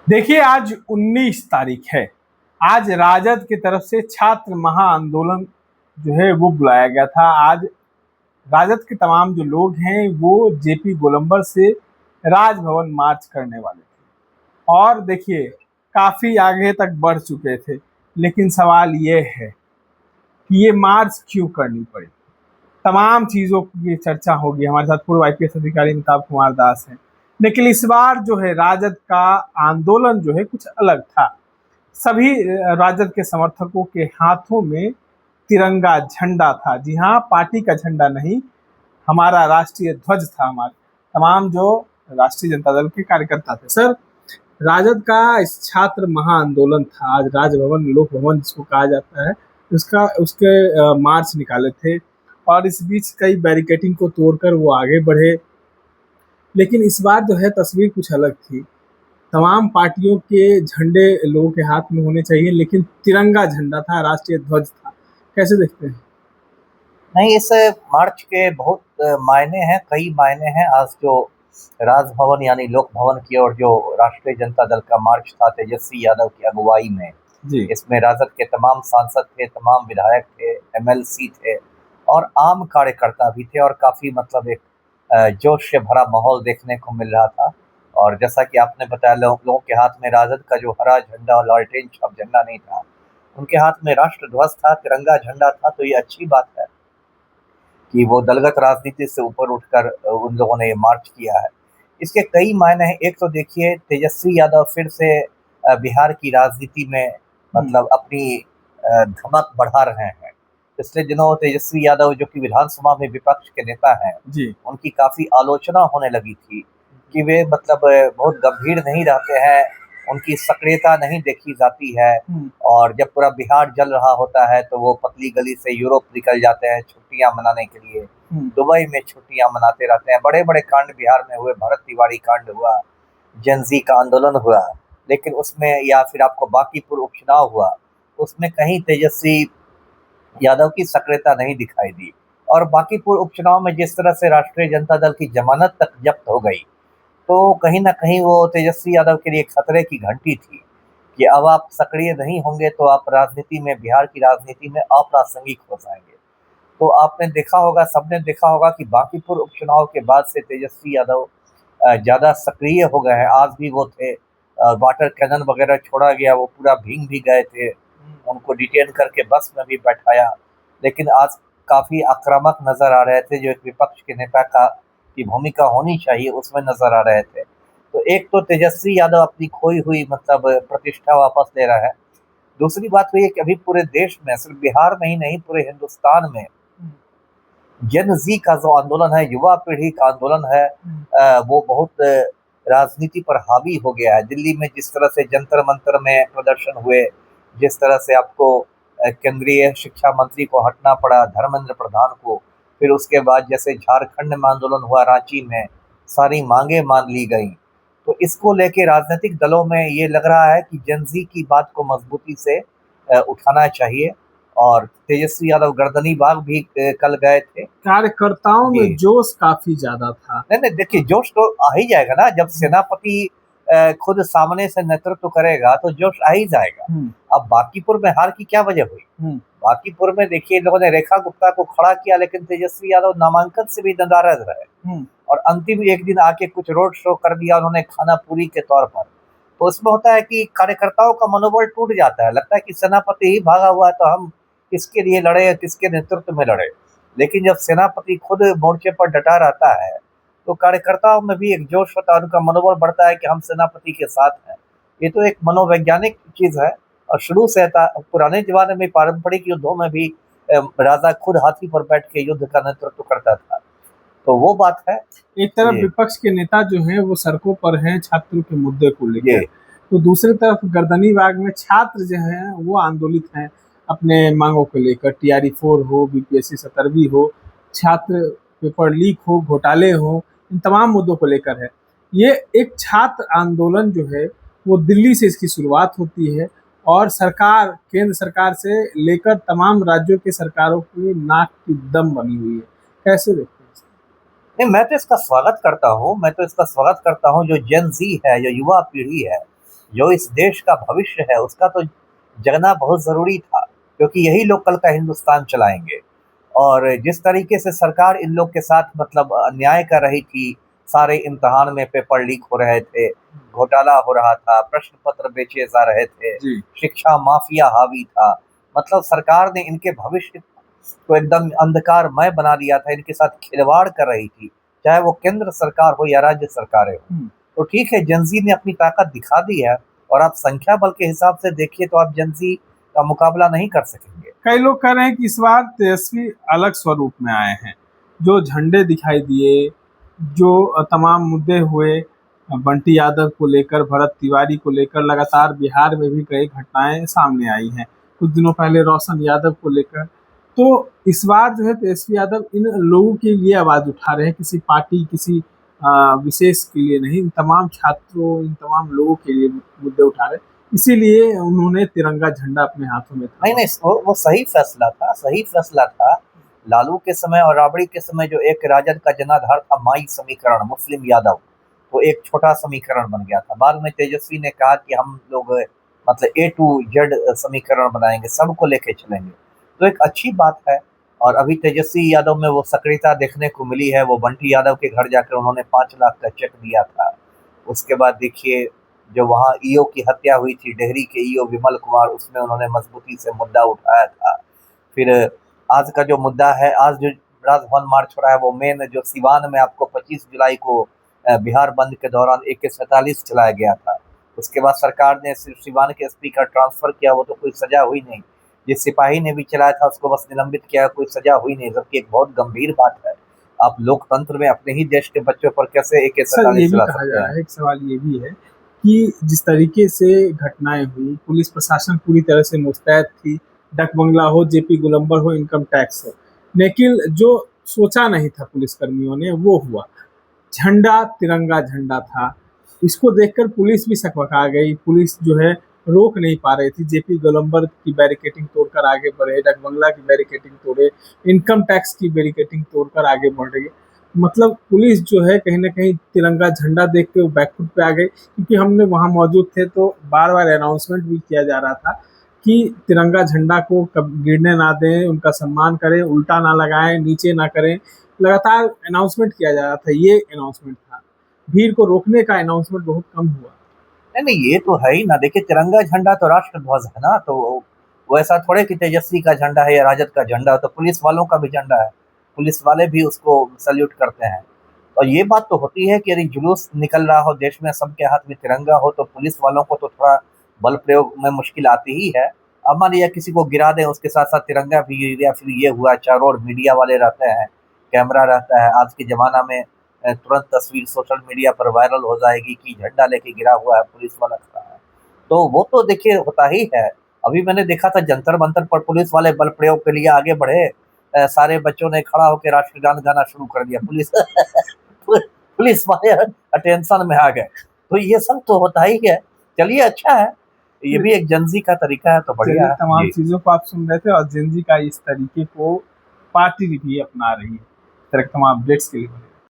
देखिए, आज 19 तारीख है। आज राजद की तरफ से छात्र महाआंदोलन जो है वो बुलाया गया था। आज राजद के तमाम जो लोग हैं वो जेपी गोलंबर से राजभवन मार्च करने वाले थे और देखिए काफी आगे तक बढ़ चुके थे। लेकिन सवाल ये है कि ये मार्च क्यों करनी पड़ी। तमाम चीजों की चर्चा होगी। हमारे साथ पूर्व आईपीएस अधिकारी अमिताभ कुमार दास हैं। लेकिन इस बार जो है राजद का आंदोलन जो है कुछ अलग था। सभी राजद के समर्थकों के हाथों में तिरंगा झंडा था। जी हाँ, पार्टी का झंडा नहीं, हमारा राष्ट्रीय ध्वज था। हमारे तमाम जो राष्ट्रीय जनता दल के कार्यकर्ता थे। सर, राजद का इस छात्र महाआंदोलन था। आज राजभवन, लोक भवन जिसको कहा जाता है, उसका उसके मार्च निकाले थे और इस बीच कई बैरिकेडिंग को तोड़कर वो आगे बढ़े। लेकिन इस बार जो है तस्वीर कुछ अलग थी। तमाम पार्टियों के झंडे लोगों के हाथ में होने चाहिए, लेकिन तिरंगा झंडा था, राष्ट्रीय ध्वज था। कैसे देखते हैं? नहीं, इस मार्च के बहुत मायने हैं, कई मायने हैं। आज जो राजभवन यानी लोक भवन की ओर जो राष्ट्रीय जनता दल का मार्च था तेजस्वी यादव की अगुवाई में, जी, इसमें राजद के तमाम सांसद थे, तमाम विधायक थे, एमएलसी थे और आम कार्यकर्ता भी थे और काफी मतलब एक जोश से भरा माहौल देखने को मिल रहा था। और जैसा कि आपने बताया, लोगों के हाथ में राजद का जो हरा झंडा और लालटेन छाप झंडा नहीं था, उनके हाथ में राष्ट्र ध्वज था, तिरंगा झंडा था। तो ये अच्छी बात है कि वो दलगत राजनीति से ऊपर उठकर उन लोगों ने ये मार्च किया है। इसके कई मायने हैं। एक तो देखिए, तेजस्वी यादव फिर से बिहार की राजनीति में मतलब अपनी धमक बढ़ा रहे हैं। पिछले दिनों तेजस्वी यादव, जो कि विधानसभा में विपक्ष के नेता हैं, जी, उनकी काफी आलोचना होने लगी थी कि वे मतलब बहुत गंभीर नहीं रहते हैं, उनकी सक्रियता नहीं देखी जाती है। और जब पूरा बिहार जल रहा होता है तो वो पतली गली से यूरोप निकल जाते हैं छुट्टियां मनाने के लिए, दुबई में छुट्टियां मनाते रहते हैं। बड़े बड़े कांड बिहार में हुए, भरत तिवारी कांड हुआ, जनजी का आंदोलन हुआ, लेकिन उसमें, या फिर आपको बांकीपुर उपचुनाव हुआ, उसमें कहीं तेजस्वी यादव की सक्रियता नहीं दिखाई दी। और बांकीपुर उपचुनाव में जिस तरह से राष्ट्रीय जनता दल की जमानत तक जब्त हो गई, तो कहीं ना कहीं वो तेजस्वी यादव के लिए खतरे की घंटी थी कि अब आप सक्रिय नहीं होंगे तो आप राजनीति में, बिहार की राजनीति में अप्रासंगिक हो जाएंगे। तो आपने देखा होगा, सबने देखा होगा कि बांकीपुर उपचुनाव के बाद से तेजस्वी यादव ज़्यादा सक्रिय हो गए हैं। आज भी वो थे, वाटर कैनन वगैरह छोड़ा गया, वो पूरा भीग भी गए थे, उनको डिटेन करके बस में भी बैठाया। लेकिन आज काफ़ी आक्रामक नज़र आ रहे थे, जो एक विपक्ष के नेता का की भूमिका होनी चाहिए उसमें नज़र आ रहे थे। तो एक तो तेजस्वी यादव अपनी खोई हुई मतलब प्रतिष्ठा वापस ले रहा है। दूसरी बात तो ये कि अभी पूरे देश में, सिर्फ बिहार में ही नहीं, पूरे हिंदुस्तान में जेन जी का जो आंदोलन है, युवा पीढ़ी का आंदोलन है, वो बहुत राजनीति पर हावी हो गया है। दिल्ली में जिस तरह से जंतर मंतर में प्रदर्शन हुए, जिस तरह से आपको केंद्रीय शिक्षा मंत्री को हटना पड़ा, धर्मेंद्र प्रधान को, फिर उसके बाद जैसे झारखंड में आंदोलन हुआ, रांची में सारी मांगे मान ली गई। तो इसको लेके राजनीतिक दलों में ये लग रहा है कि जेनजी की बात को मजबूती से उठाना चाहिए। और तेजस्वी यादव गर्दनी बाग भी कल गए थे। कार्यकर्ताओं में जोश काफी ज्यादा था। नहीं नहीं, देखिए, जोश तो आ ही जाएगा ना, जब सेनापति खुद सामने से नेतृत्व करेगा तो जोश आ ही जाएगा। अब बांकीपुर में हार की क्या वजह हुई? बांकीपुर में देखिए, लोगों ने रेखा गुप्ता को खड़ा किया, लेकिन तेजस्वी यादव नामांकन से भी नाराज रहे और अंतिम एक दिन आके कुछ रोड शो कर दिया उन्होंने, खाना पूरी के तौर पर। तो उसमें होता है कि कार्यकर्ताओं का मनोबल टूट जाता है, लगता है कि सेनापति ही भागा हुआ है तो हम किसके लिए लड़े, किसके नेतृत्व में लड़े। लेकिन जब सेनापति खुद मोर्चे पर डटा रहता है तो कार्यकर्ताओं में भी एक जोश होता है, उनका मनोबल बढ़ता है कि हम सेनापति के साथ हैं। ये तो एक मनोवैज्ञानिक चीज है और शुरू से था। पुराने जमाने में पारंपरिक युद्धों में भी राजा खुद हाथी पर बैठ के युद्ध का नेतृत्व करता था। तो वो बात है। एक तरफ विपक्ष के नेता जो हैं वो सड़कों पर हैं छात्रों के मुद्दे को लेकर, तो दूसरी तरफ गर्दनी बाग में छात्र जो हैं वो आंदोलित हैं अपने मांगों को लेकर। टीआरई 4 हो, बीपीएससी 17वीं हो, छात्र पेपर लीक हो, घोटाले हो, इन तमाम मुद्दों को लेकर है। ये एक छात्र आंदोलन जो है वो दिल्ली से इसकी शुरुआत होती है और सरकार, केंद्र सरकार से लेकर तमाम राज्यों की सरकारों की नाक की दम बनी हुई है। कैसे देखते हैं? नहीं, मैं तो इसका स्वागत करता हूँ। जो जेन जी है, जो युवा पीढ़ी है, जो इस देश का भविष्य है उसका तो जगना बहुत जरूरी था, क्योंकि यही लोग कल का हिंदुस्तान चलाएंगे। और जिस तरीके से सरकार इन लोग के साथ मतलब अन्याय कर रही थी, सारे इम्तिहान में पेपर लीक हो रहे थे, घोटाला हो रहा था, प्रश्न पत्र बेचे जा रहे थे, जी। शिक्षा माफिया हावी था, मतलब सरकार ने इनके भविष्य को एकदम अंधकारमय बना दिया था, इनके साथ खिलवाड़ कर रही थी, चाहे वो केंद्र सरकार हो या राज्य सरकारें हो। तो ठीक है, जेनजी ने अपनी ताकत दिखा दी है, और आप संख्या बल के हिसाब से देखिए तो आप जेनजी का मुकाबला नहीं कर सकेंगे। कई लोग कह रहे हैं कि इस बार तेजस्वी अलग स्वरूप में आए हैं, जो झंडे दिखाई दिए, जो तमाम मुद्दे हुए, बंटी यादव को लेकर, भरत तिवारी को लेकर, लगातार बिहार में भी कई घटनाएं सामने आई हैं, कुछ दिनों पहले रोशन यादव को लेकर। तो इस बार जो है तेजस्वी यादव इन लोगों के लिए आवाज उठा रहे हैं, किसी पार्टी, किसी विशेष के लिए नहीं, इन तमाम छात्रों, इन तमाम लोगों के लिए मुद्दे उठा रहे हैं। इसीलिए उन्होंने तिरंगा झंडा अपने हाथों में नहीं थामा। नहीं, वो सही फैसला था, सही फैसला था। लालू के समय और राबड़ी के समय जो एक राजद का जनाधार था, माई समीकरण, मुस्लिम यादव, वो एक छोटा समीकरण बन गया था। बाद में तेजस्वी ने कहा कि हम लोग मतलब A to Z समीकरण बनाएंगे, सबको लेके चलेंगे, तो एक अच्छी बात है। और अभी तेजस्वी यादव में वो सक्रियता देखने को मिली है। वो बंटी यादव के घर जाकर उन्होंने 5 लाख का चेक दिया था। उसके बाद देखिए, जो वहाँ ईओ की हत्या हुई थी, डेहरी के ईओ विमल कुमार, उसमें उन्होंने मजबूती से मुद्दा उठाया था। फिर आज का जो मुद्दा है, आज जो राजभवन मार्च हो रहा है, वो मेन जो सिवान में आपको 25 जुलाई को बिहार बंद के दौरान AK-47 चलाया गया था। उसके बाद सरकार ने सिर्फ सिवान के एसपी का ट्रांसफर किया, वो तो कोई सजा हुई नहीं। जिस सिपाही ने भी चलाया था उसको बस निलंबित किया, कोई सजा हुई नहीं, जबकि एक बहुत गंभीर बात है। आप लोकतंत्र में अपने ही देश के बच्चों पर कैसे सर, ये AK-47 भी चला कहा सकते जा रहा हैं? है, एक सवाल ये भी है कि जिस तरीके से घटनाएं हुई, पुलिस प्रशासन पूरी तरह से मुस्तैद थी, डक बंगला हो, जेपी गोलंबर हो, इनकम टैक्स हो, लेकिन जो सोचा नहीं था पुलिसकर्मियों ने वो हुआ। झंडा तिरंगा झंडा था, इसको देखकर पुलिस भी सकबका गई। पुलिस जो है रोक नहीं पा रही थी, जेपी गोलंबर की बैरिकेटिंग तोड़कर आगे बढ़े, डक बंगला की बैरिकेटिंग तोड़े, इनकम टैक्स की बैरिकेटिंग तोड़कर आगे बढ़ रही है। मतलब पुलिस जो है कहीं ना कहीं तिरंगा झंडा देख के वो बैकफुट पे आ गई, क्योंकि हमने वहां मौजूद थे तो बार बार अनाउंसमेंट भी किया जा रहा था कि तिरंगा झंडा को गिरने ना दें, उनका सम्मान करें, उल्टा ना लगाएं, नीचे ना करें, लगातार अनाउंसमेंट किया जा रहा था। ये अनाउंसमेंट था, भीड़ को रोकने का अनाउंसमेंट बहुत कम हुआ। नहीं नहीं, ये तो है ही ना। देखिए, तिरंगा झंडा तो राष्ट्र ध्वज है ना, तो वो ऐसा थोड़े कि तेजस्वी का झंडा है या राजद का झंडा है, तो पुलिस वालों का भी झंडा है, पुलिस वाले भी उसको सल्यूट करते हैं। और ये बात तो होती है कि यदि जुलूस निकल रहा हो देश में, सबके हाथ में तिरंगा हो, तो पुलिस वालों को तो थोड़ा बल प्रयोग में मुश्किल आती ही है। अब मान लिया किसी को गिरा दें, उसके साथ साथ तिरंगा भी गिर गया, फिर ये हुआ, चारों ओर मीडिया वाले रहते हैं, कैमरा रहता है। आज के जमाना में तुरंत तस्वीर सोशल मीडिया पर वायरल हो जाएगी कि झंडा लेके गिरा हुआ है, पुलिस वाला खड़ा है, तो वो तो देखिए होता ही है। अभी मैंने देखा था जंतर मंतर पर पुलिस वाले बल प्रयोग के लिए आगे बढ़े, सारे बच्चों ने खड़ा होकर राष्ट्रगान गाना शुरू कर दिया, पुलिस पुलिस वाले अटेंशन में आ गए। तो ये सब तो होता ही है। चलिए, अच्छा है, ये भी एक जेनजी का तरीका है, तो बढ़िया चलिए, है तमाम जी। चीजों को आप सुन रहे थे और जेनजी का इस तरीके को पार्टी भी अपना रही है। इस तरह के तमाम अपडेट्स के लिए